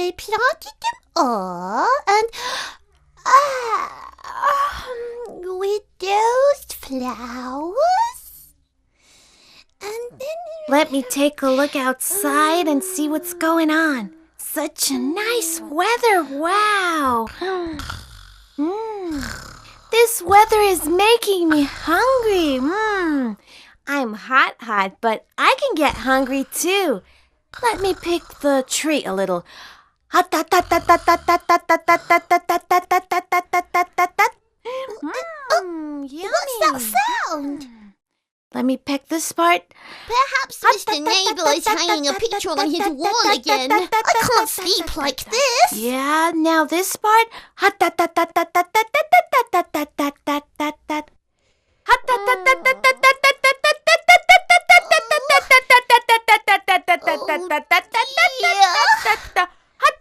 they planted them all, and with those flowers, and then... Let me take a look outside and see what's going on. Such a nice weather, wow. This weather is making me hungry. I'm hot, but I can get hungry too. Let me pick the tree a little. Yummy. What's that sound? Let me pick this part. Perhaps Mr. Neighbor is hanging a picture on his wall again. I can't sleep like this. Yeah, now this part.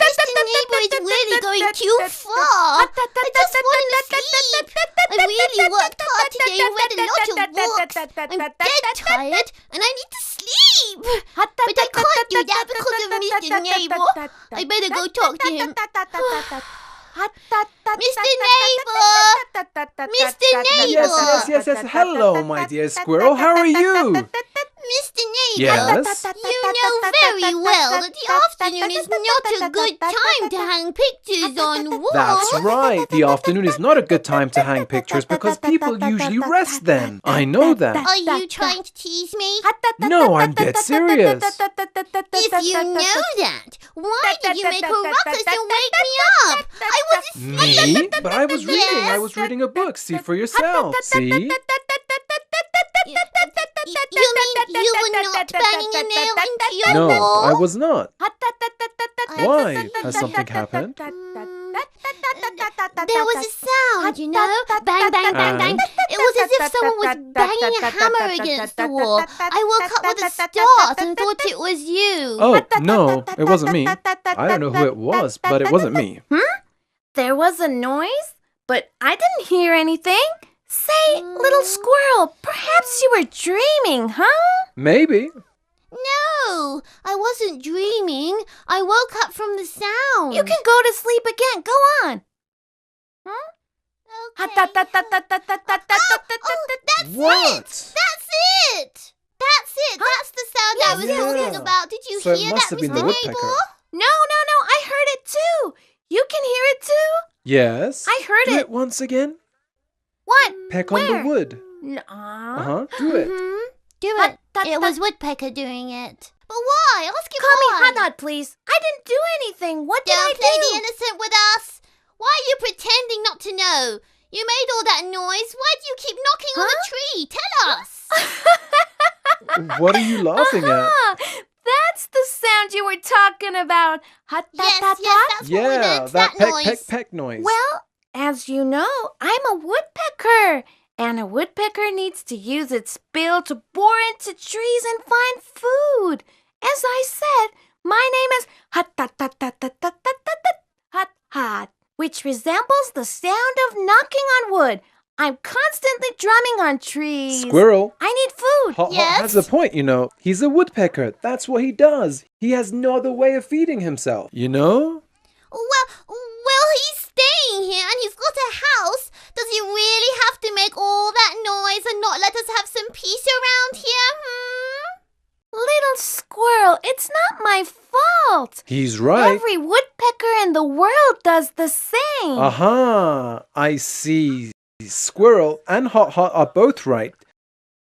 Mr. Neighbor is really going too far. I just want to sleep. I really worked hard today and read a lot of books. I'm dead tired and I need to sleep. But I can't do that because of Mr. Neighbor. I better go talk to him. Mr. Neighbor! Mr. Neighbor! Yes. Hello, my dear squirrel. How are you? Mr. Neighbor! Yes? You know very well that the afternoon is not a good time to hang pictures on walls. That's right. The afternoon is not a good time to hang pictures because people usually rest then. I know that. Are you trying to tease me? No, I'm dead serious. If you know that, why did you make a ruckus and wake me up? I was asleep. Me? But I was reading. Yes. I was reading a book. See for yourself. See? You mean you were not banging a nail into your No, wall? I was not. Why? Has something happened? There was a sound, you know? Bang, bang, bang, bang. It was as if someone was banging a hammer against the wall. I woke up with a start and thought it was you. Oh, no, it wasn't me. I don't know who it was, but it wasn't me. There was a noise, but I didn't hear anything. Say, little squirrel, perhaps you were dreaming, huh? Maybe. No, I wasn't dreaming. I woke up from the sound. You can go to sleep again. Go on. Okay. That's What? it. That's it. That's it. That's the sound I was talking about. Did you So it hear must that, have been Mr. the woodpecker. Neighbor? No, I heard it too. You can hear it too? Yes. I heard Do it. it once again. What? Peck Where? on the wood. Do it. Do it. It was Woodpecker doing it. But why? Ask him Call me why. Hodhod, please. I didn't do anything. What did I Don't play the do? innocent with us. Why are you pretending not to know? You made all that noise. Why do you keep knocking on the tree? Tell us. What are you laughing at? That's the sound you were talking about. Yes, that's what we meant. that noise. peck noise. Well, as you know, I'm a woodpecker. And a woodpecker needs to use its bill to bore into trees and find food. As I said, my name is Hodhod, which resembles the sound of knocking on wood. I'm constantly drumming on trees. Squirrel. I need food. Hot Yes? has a point, you know. He's a woodpecker. That's what he does. He has no other way of feeding himself, you know? Well, he's staying here and he's got a house. Does he really have to make all that noise and not let us have some peace around here? Little squirrel, it's not my fault. He's right. Every woodpecker in the world does the same. Aha, I see. Squirrel and Hot are both right.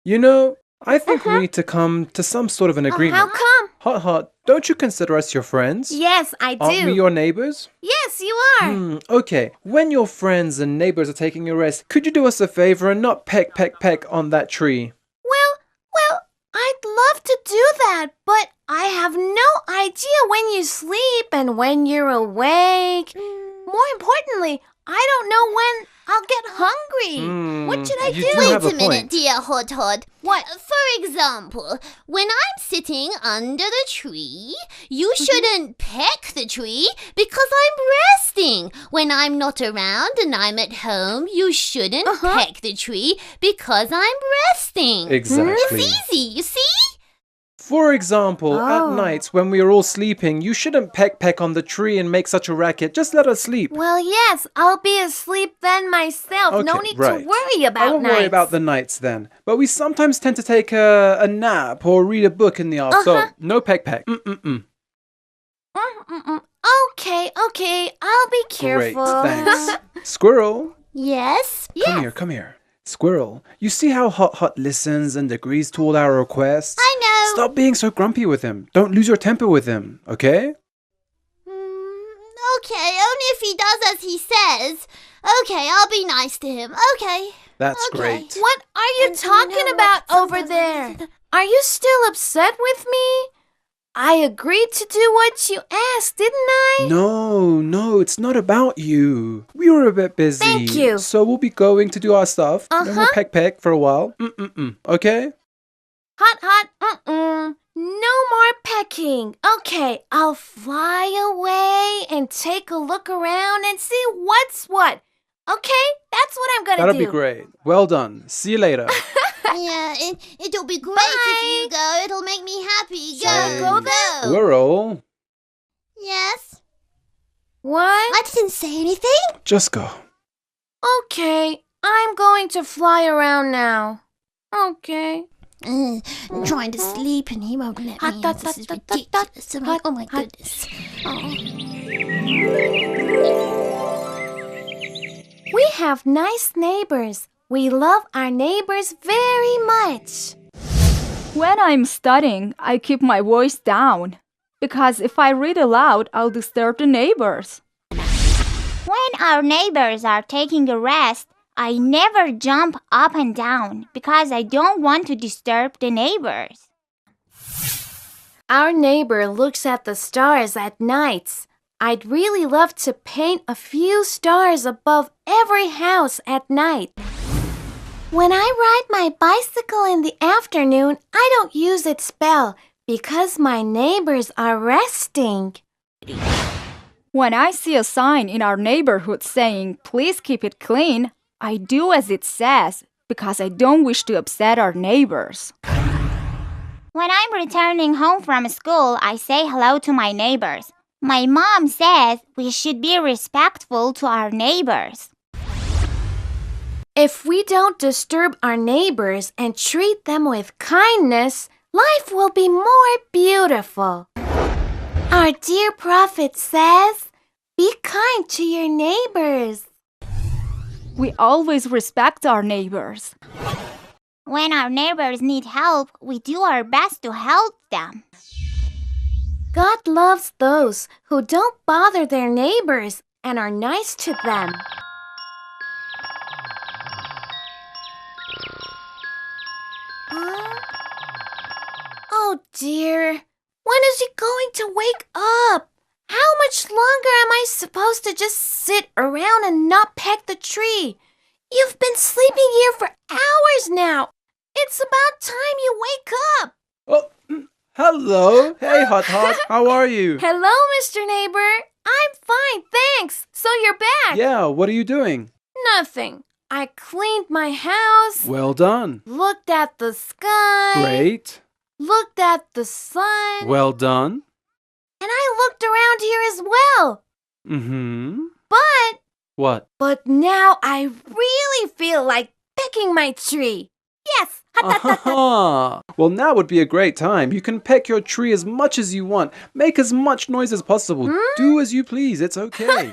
You know, I think we need to come to some sort of an agreement. How come? Hot, don't you consider us your friends? Yes, I do. Aren't we your neighbors? Yes, you are. Okay, when your friends and neighbors are taking a rest, could you do us a favor and not peck on that tree? Well, I'd love to do that, but I have no idea when you sleep and when you're awake. More importantly, I don't know when I'll get hungry. What should I you do? do Wait have a a minute, point. dear Hodhod. What? For example, when I'm sitting under the tree, you shouldn't peck the tree because I'm resting. When I'm not around and I'm at home, you shouldn't peck the tree because I'm resting. Exactly. It's easy, you see? For example, at Oh. nights when we are all sleeping, you shouldn't peck on the tree and make such a racket. Just let us sleep. Well, yes, I'll be asleep then myself. No Okay, need right. to worry about I won't nights. worry about the nights then. But we sometimes tend to take a nap or read a book in the afternoon. So, no peck. Okay, I'll be Great, careful. thanks. Squirrel, Yes? come here. Squirrel, you see how Hot listens and agrees to all our requests? I know. Stop being so grumpy with him. Don't lose your temper with him, okay? Okay, only if he does as he says. Okay, I'll be nice to him. Okay. That's Okay. great. What are you And you talking know about what? over there? Are you still upset with me? I agreed to do what you asked, didn't I? No, it's not about you. We were a bit busy. Thank you. So we'll be going to do our stuff. Then we'll peck for a while. Okay? Hot, no more pecking. Okay, I'll fly away and take a look around and see what's what. Okay, that's what I'm gonna That'll do. be great. Well done. See you later. Yeah, it'll be great Bye. if you go. It'll make me happy. Hey, Go. Squirrel, Yes? What? I didn't say anything. just go. Okay, I'm going to fly around now. Okay. I'm trying to sleep and he won't let me. This is ridiculous. Oh my goodness. Oh. We have nice neighbors. We love our neighbors very much. When I'm studying, I keep my voice down because if I read aloud, I'll disturb the neighbors. When our neighbors are taking a rest, I never jump up and down because I don't want to disturb the neighbors. Our neighbor looks at the stars at nights. I'd really love to paint a few stars above every house at night. When I ride my bicycle in the afternoon, I don't use its bell because my neighbors are resting. When I see a sign in our neighborhood saying, "Please keep it clean," I do as it says because I don't wish to upset our neighbors. When I'm returning home from school, I say hello to my neighbors. My mom says we should be respectful to our neighbors. If we don't disturb our neighbors and treat them with kindness, life will be more beautiful. Our dear prophet says, "Be kind to your neighbors." We always respect our neighbors. When our neighbors need help, we do our best to help them. God loves those who don't bother their neighbors and are nice to them. Oh dear, when is he going to wake up? How much longer am I supposed to just sit around and not peck the tree? You've been sleeping here for hours now. It's about time you wake up. Oh, hello. Hey, Hodhod. How are you? Hello, Mr. Neighbor. I'm fine, thanks. So you're back. Yeah, what are you doing? Nothing. I cleaned my house, Well done. looked at the sky, Great. looked at the sun, Well done. and I looked around here as well. What? But now I really feel like picking my tree. Yes. Aha! Well, now would be a great time. You can peck your tree as much as you want. Make as much noise as possible. Do as you please. It's okay.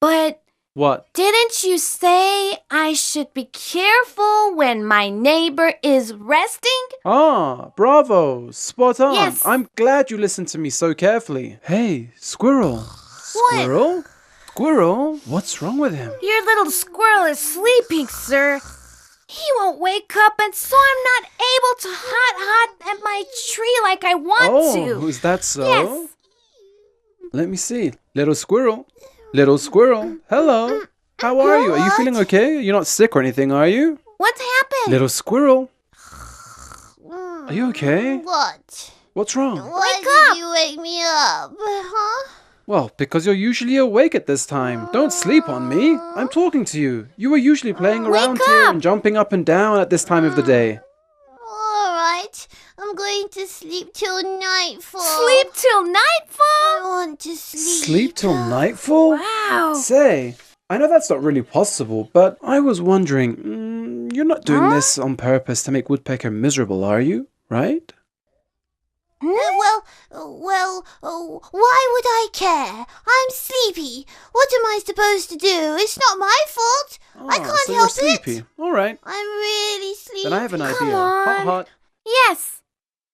But What? didn't you say I should be careful when my neighbor is resting? Ah, bravo. Spot on. Yes. I'm glad you listened to me so carefully. Hey, Squirrel. Squirrel? Squirrel? What's wrong with him? Your little squirrel is sleeping, sir. He won't wake up, and so I'm not able to hot at my tree like I want to. Oh, is that so? Yes. Let me see. Little squirrel. Little squirrel. Hello. How are you? Are you feeling okay? You're not sick or anything, are you? What's happened? Little squirrel. Are you okay? What? What's wrong? Why Wake did up. you wake me up? Huh? Well, because you're usually awake at this time. Don't sleep on me. I'm talking to you. You were usually playing around Wake here up. and jumping up and down at this time of the day. All right. I'm going to sleep till nightfall. Sleep till nightfall? I want to sleep. Sleep till nightfall? Wow. Say, I know that's not really possible, but I was wondering, you're not doing this on purpose to make Woodpecker miserable, are you? Right? Why would I care? I'm sleepy. What am I supposed to do? It's not my fault. I can't so help you're sleepy. it. All right. I'm really sleepy. Then I have an idea. Come on. Hot, hot. Yes.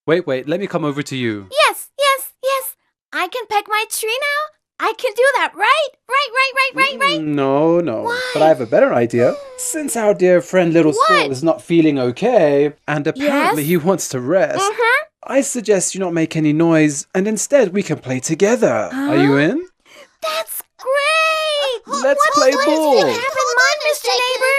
Wait, let me come over to you. Yes. I can peck my tree now? I can do that, right? Right. No. Why? But I have a better idea. Since our dear friend Little Squirrel is not feeling okay, and apparently he wants to rest, I suggest you not make any noise, and instead we can play together. Are you in? That's great! Let's play ball. Have in mind, Mr. Neighbor?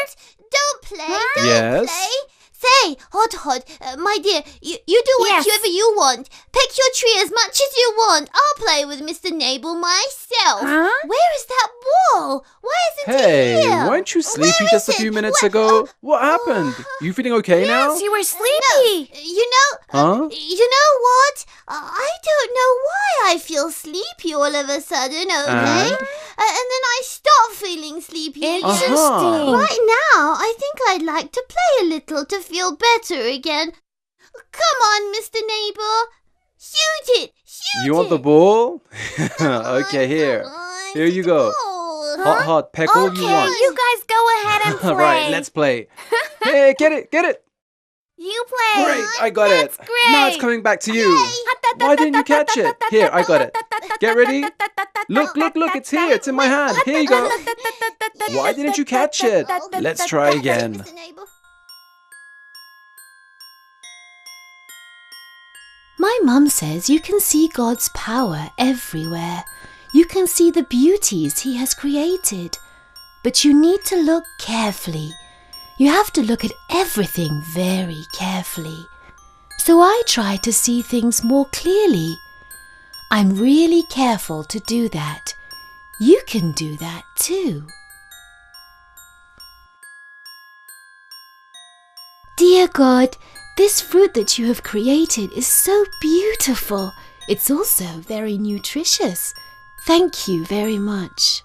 Don't play. Huh? Don't Yes? play. Say, Hodhod, my dear, you do whatever you want. Pick your tree as much as you want. I'll play with Mr. Neighbor myself. Huh? Where is that ball? Why isn't Hey, it here? weren't you sleepy Where just a is few it? minutes Where- ago? What happened? You feeling okay now? Yes, you were sleepy. You know, Huh? you know what? I don't know why I feel sleepy all of a sudden, okay? And then I stop feeling sleepy again. Interesting. Right now, I think I'd like to play a little to feel better again. Come on, Mr. Neighbor. Shoot it! You want the ball? Okay, here. Here you go. Hot, peck all you Okay, want. you guys go ahead and play. All right, let's play. Hey, get it. You play. Great, I got That's it. great. Now it's coming back to you. Why didn't you catch it? Here, I got it. Get ready. Look, it's here. It's in my hand. Here you go. Why didn't you catch it? Let's try again. Mr. Neighbor. My mum says you can see God's power everywhere. You can see the beauties He has created. But you need to look carefully. You have to look at everything very carefully. So I try to see things more clearly. I'm really careful to do that. You can do that too. Dear God, this fruit that you have created is so beautiful. It's also very nutritious. Thank you very much.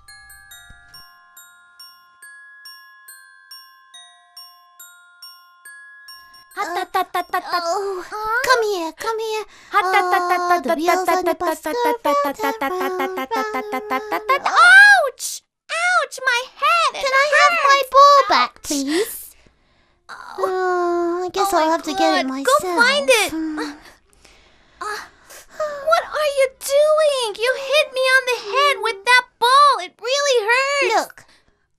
Oh, come here. Oh, the wheels on the bus go round and round. Ouch! Ouch, my head! Can I have my ball back, please? I guess I'll have to get it God. myself. Go find it. What are you doing? You hit me on the head with that ball. It really hurts. Look,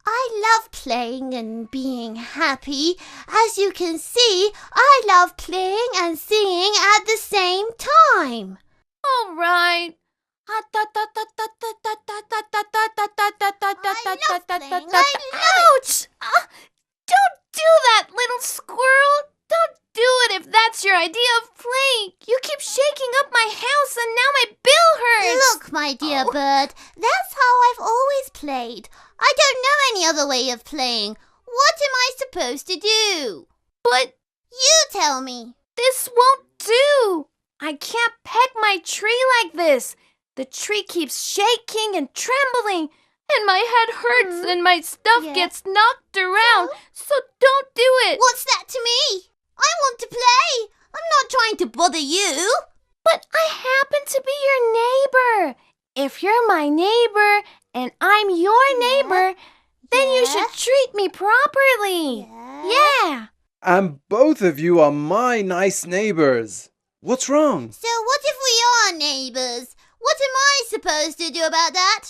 I love playing and being happy. As you can see, I love playing and singing at the same time. All right. I love playing. I love Ouch! Don't do that, little squirrel. Don't do it if that's your idea of playing. You keep shaking up my house and now my bill hurts. Look, my dear bird, that's how I've always played. I don't know any other way of playing. What am I supposed to do? But You tell me. this won't do. I can't peck my tree like this. The tree keeps shaking and trembling, and my head hurts and my stuff Yeah. gets knocked around. So don't do it. What's that to me? I want to play. I'm not trying to bother you. But I happen to be your neighbor. If you're my neighbor and I'm your neighbor, then you should treat me properly. Yeah. And both of you are my nice neighbors. What's wrong? So what if we are neighbors? What am I supposed to do about that?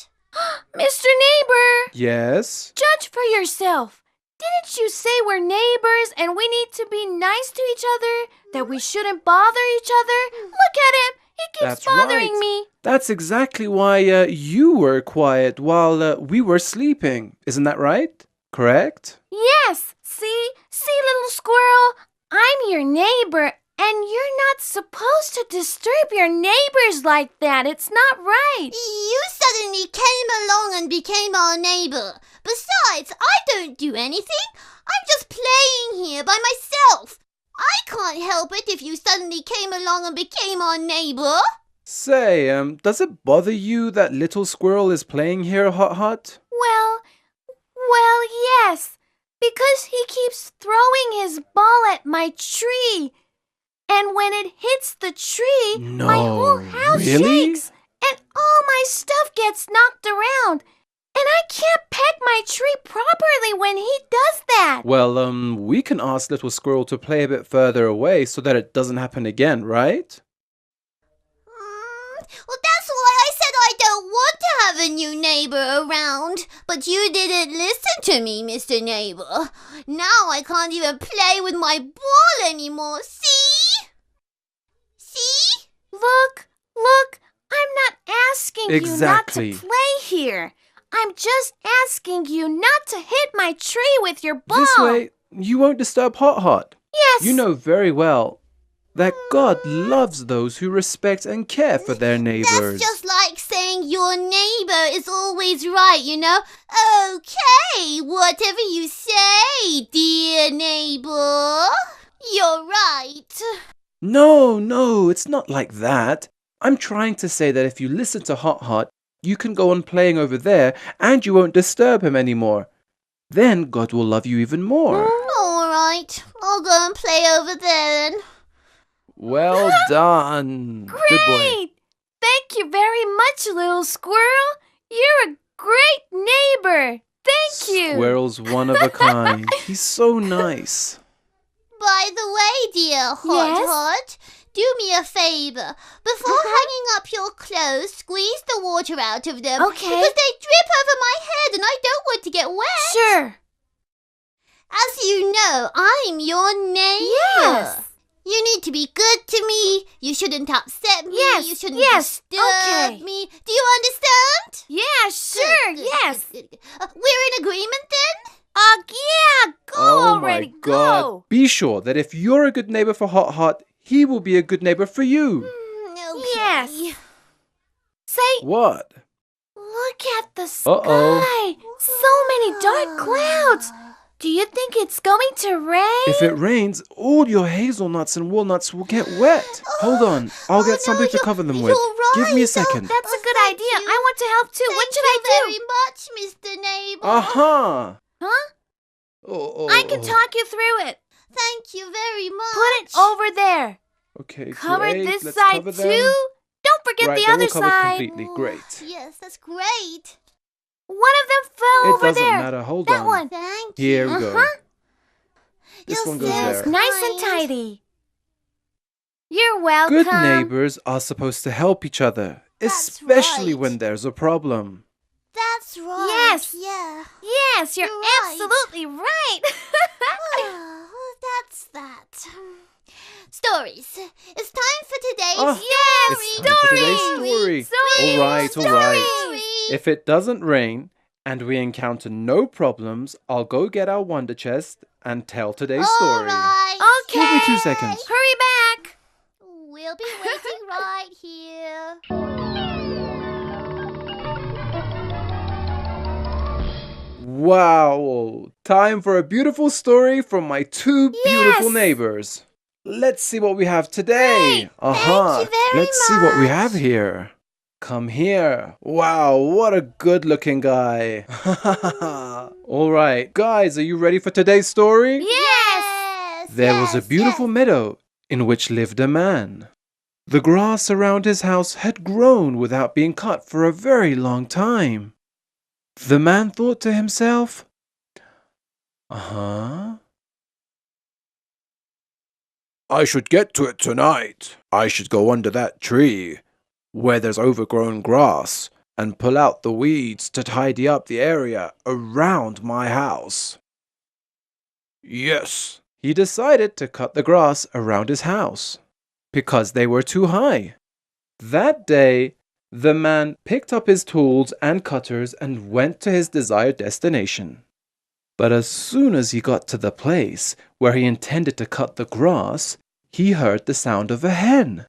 Mr. Neighbor, Yes? judge for yourself. Didn't you say we're neighbors and we need to be nice to each other? That we shouldn't bother each other? Look at him. He keeps That's bothering right. me. That's exactly why you were quiet while we were sleeping. Isn't that right? Correct? Yes. See, little squirrel, I'm your neighbor and you're not supposed to disturb your neighbors like that. It's not right. You suddenly came along and became our neighbor. Besides, I don't do anything. I'm just playing here by myself. I can't help help it if you suddenly came along and became our neighbor. Say, does it bother you that little squirrel is playing here, Hot? Well, yes, because he keeps throwing his ball at my tree. And when it hits the tree, my whole house shakes and all my stuff gets knocked around. And I can't pet my tree properly when he does that. Well, we can ask little squirrel to play a bit further away so that it doesn't happen again, right? Well, that's why I said I don't want to have a new neighbor around. But you didn't listen to me, Mr. Neighbor. Now I can't even play with my ball anymore. See? See? Look, I'm not asking you not to play here. I'm just asking you not to hit my tree with your ball. This way, you won't disturb Hot. Yes. You know very well that God loves those who respect and care for their neighbors. That's just like saying your neighbor is always right, you know? Okay, whatever you say, dear neighbor. You're right. No, it's not like that. I'm trying to say that if you listen to Hot, you can go on playing over there and you won't disturb him anymore. Then God will love you even more. All right, I'll go and play over there then. Well done. Great! Good boy. Thank you very much, little squirrel. You're a great neighbor. Thank you. Squirrel's one of a kind. He's so nice. By the way, dear Hodhod, do me a favor. Before hanging up your clothes, squeeze the water out of them. Okay. Because they drip over my head and I don't want to get wet. Sure. As you know, I'm your neighbor. Yes. You need to be good to me. You shouldn't upset me. Yes, You shouldn't yes, disturb okay. me. Do you understand? Yeah, sure, Good, yes. good. We're in agreement then? Yeah, go Oh already, my God. go. Be sure that if you're a good neighbor for Hot, he will be a good neighbor for you. Okay. Yes. Say, What? look at the sky. Uh-oh. So many dark clouds. Do you think it's going to rain? If it rains, all your hazelnuts and walnuts will get wet. Hold on. I'll get something to cover them with. you're Give me a right. second. That's a good thank idea. you. I want to help too. What should I Thank do? you very much, Mr. Neighbor. Uh-huh. Huh? Oh, I can talk you through it. Thank you very much. Put it over there. Okay, Cover great. this Let's side cover too. them. Don't forget Right, the they're other all covered side. completely. Great. Yes, that's great. One of them fell It over doesn't there. matter. Hold that on. one. Thank you. Here we go. Uh-huh. This You're one goes so there. Nice and kind. tidy. You're welcome. Good neighbors are supposed to help each other, That's especially right. when there's a problem. That's right. Yes. Yeah. Yes, you're You're right. absolutely right. Oh, that's that. Stories. It's time for today's Oh, story. It's time for today's story. All right. Story. If it doesn't rain and we encounter no problems, I'll go get our wonder chest and tell today's All story. right. Okay. Give me 2 seconds. Hurry back. We'll be waiting right here. Wow. Time for a beautiful story from my 2 beautiful neighbors. Let's see what we have today. Thank you very Let's see what we much. have here. Come here. Wow, what a good looking guy. All right, guys, are you ready for today's story? Yes. There was a beautiful meadow in which lived a man. The grass around his house had grown without being cut for a very long time. The man thought to himself, I should get to it tonight. I should go under that tree where there's overgrown grass and pull out the weeds to tidy up the area around my house. Yes, he decided to cut the grass around his house because they were too high. That day, the man picked up his tools and cutters and went to his desired destination. But as soon as he got to the place where he intended to cut the grass, he heard the sound of a hen.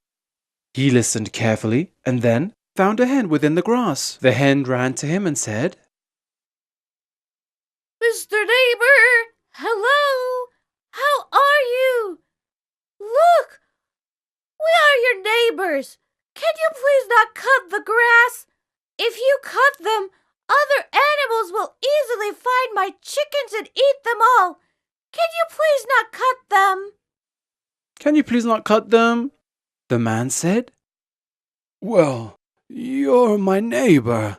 He listened carefully and then found a hen within the grass. The hen ran to him and said, Mr. Neighbor, hello. How are you? Look, neighbors. Can you please not cut the grass? If you cut them, other animals will easily find my chickens and eat them all. Can you please not cut them? Can you please not cut them? The man said. Well, you're my neighbor.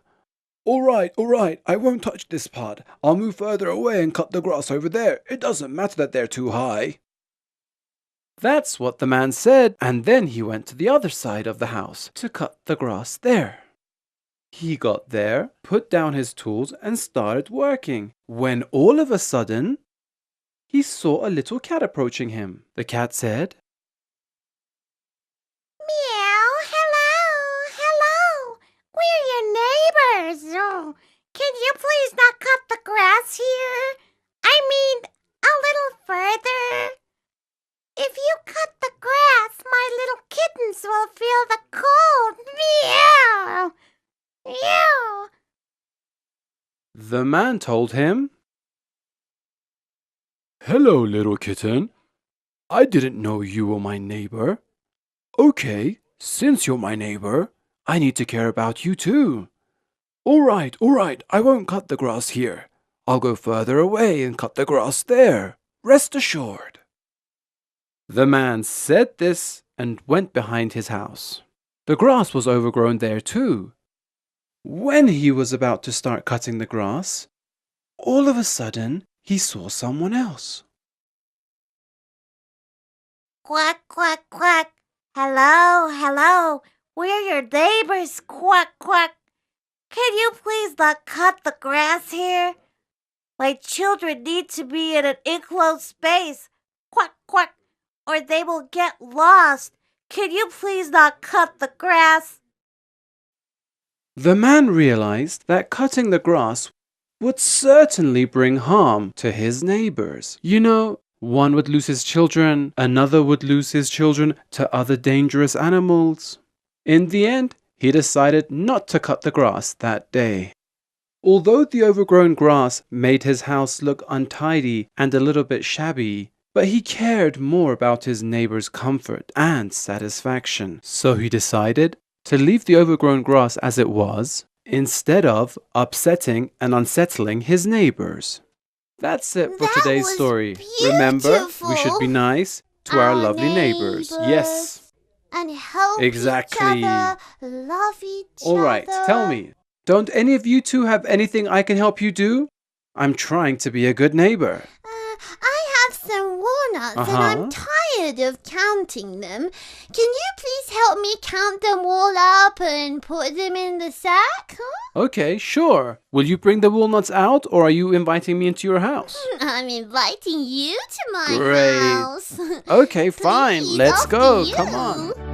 All right, I won't touch this part. I'll move further away and cut the grass over there. It doesn't matter that they're too high. That's what the man said, and then he went to the other side of the house to cut the grass there. He got there, put down his tools, and started working, when all of a sudden, he saw a little cat approaching him. The cat said, Meow, hello. We're your neighbors. Oh, can you please not cut the grass here? I mean, a little further. If you cut the grass, my little kittens will feel the cold. Meow. Meow. The man told him, Hello, little kitten. I didn't know you were my neighbor. Okay, since you're my neighbor, I need to care about you too. All right, I won't cut the grass here. I'll go further away and cut the grass there. Rest assured. The man said this and went behind his house. The grass was overgrown there too. When he was about to start cutting the grass, all of a sudden he saw someone else. Quack, quack, quack. Hello. We're your neighbors. Quack, quack. Can you please not cut the grass here? My children need to be in an enclosed space. Quack, quack. Or they will get lost. Can you please not cut the grass? The man realized that cutting the grass would certainly bring harm to his neighbors. You know, one would lose his children, another would lose his children to other dangerous animals. In the end, he decided not to cut the grass that day. Although the overgrown grass made his house look untidy and a little bit shabby, but he cared more about his neighbor's comfort and satisfaction. So he decided to leave the overgrown grass as it was, instead of upsetting and unsettling his neighbors. That's it for today's story. Remember, we should be nice to our lovely neighbors. Yes. And help exactly. each other, love each All right, other. tell me, don't any of you two have anything I can help you do? I'm trying to be a good neighbor. I have some walnuts and I'm tired of counting them. Can you please help me count them all up and put them in the sack? Huh? Okay, sure. Will you bring the walnuts out, or are you inviting me into your house? I'm inviting you to my Great. house. Okay, fine. Please, Let's after go. you. Come on.